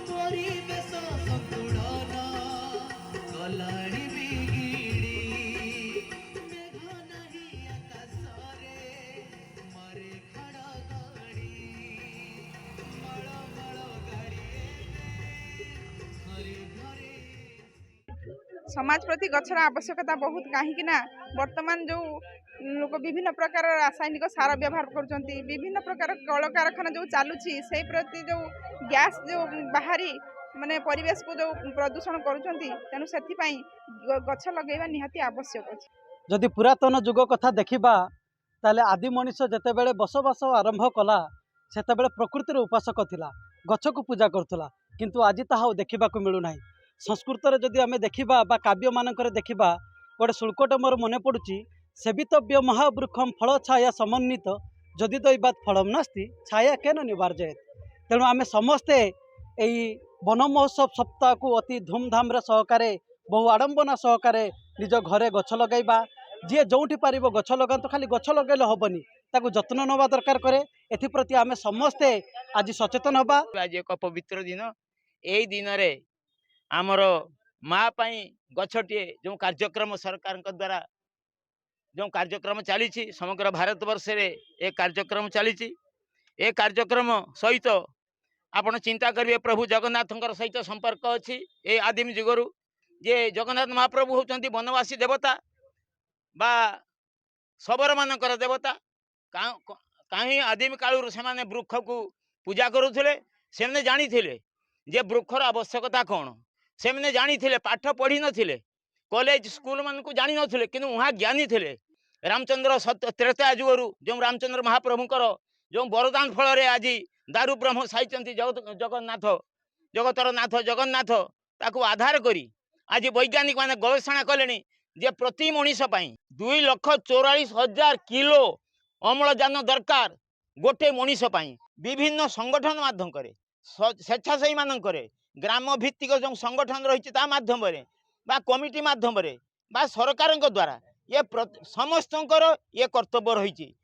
ପରିବେଶ ସନ୍ତୁଳନ କଲାଣି ବିଗିଡ଼ି ମେଘ ନାହିଁ ଆକାଶରେ ମରେ ଘଡ଼ଘଡ଼ି ମଳ ଗାଡ଼ି ଘରେ ଘରେ समाज प्रति गछर आवश्यकता बहुत कहीं वर्तमान जो लोक विभिन्न प्रकार रासायनिक सार व्यवहार करुँच विभिन्न प्रकार कल कारखाना जो चलुची से प्रति जो गैस जो बाहरी माने परिवेश को जो प्रदूषण करुँच तेणु से गछ लगेगा निहाती आवश्यक अच्छे। जदि पुरातन जुग कथा देखा ताले आदि मनीष जितेबाला बसवास आरंभ कला सेतेबेले प्रकृतिर उपासक थिला गछ को पूजा करुला किंतु आज ताहा देखा मिलूना। संस्कृत जदि आम देखा काव्य मानकर देखा गोटे शुल्कट मोर मन पड़ुची सेवितव्य महावृक्षम फल छाया समन्वित जदि दैवात फलम नास्ति छाया केन निवार्जयेत। तेणु आम समस्ते यही वन महोत्सव सप्ताह को अति धूमधाम सहकारे बहु आडंबना सहकारे निज घरे गछ लगैबा जी जोठी पार गछ लगातु खाली गछ लगेले हेनी ताकू जत्न नवा दरकार करे एप्रति आम समस्ते आज सचेतन हवा। आज एक पवित्र दिन यही दिन रे आमर माँ पाई गछटे जो कार्यक्रम सरकार द्वारा जो कार्यक्रम चली समग्र भारत वर्ष रे एक कार्यक्रम चली ए कार्यक्रम सहित आपण चिंता करेंगे प्रभु जगन्नाथ सहित संपर्क अच्छी ए आदिम जुगरु जे जगन्नाथ महाप्रभु होचंती वनवासी देवता बा सबर मानकर देवता कहीं आदिम कालू से वृक्ष को पूजा करुले से जानी जे वृक्षर आवश्यकता कौन से जानी पाठ पढ़ी नथिले कॉलेज स्कूल मान को जानी नथिले किंतु वहाँ ज्ञानी थे। रामचंद्र त्रेता जुगरु जो रामचंद्र महाप्रभुकर जो वरदान फल आज दारु ब्रह्म साइचंती जगन्नाथ जगतर नाथ जगन्नाथ ताकू आधार करी आज वैज्ञानिक माने गवेषणा कले जे प्रति मनीष 2,44,000 किलो अम्लजान दरकार गोटे मनीष विभिन्न संगठन माध्यम स्वेच्छासेवी मानक ग्राम भित्तिक जो संगठन रही माध्यम कमिटी माध्यम सरकार द्वारा ये समस्त ये कर्तव्य रही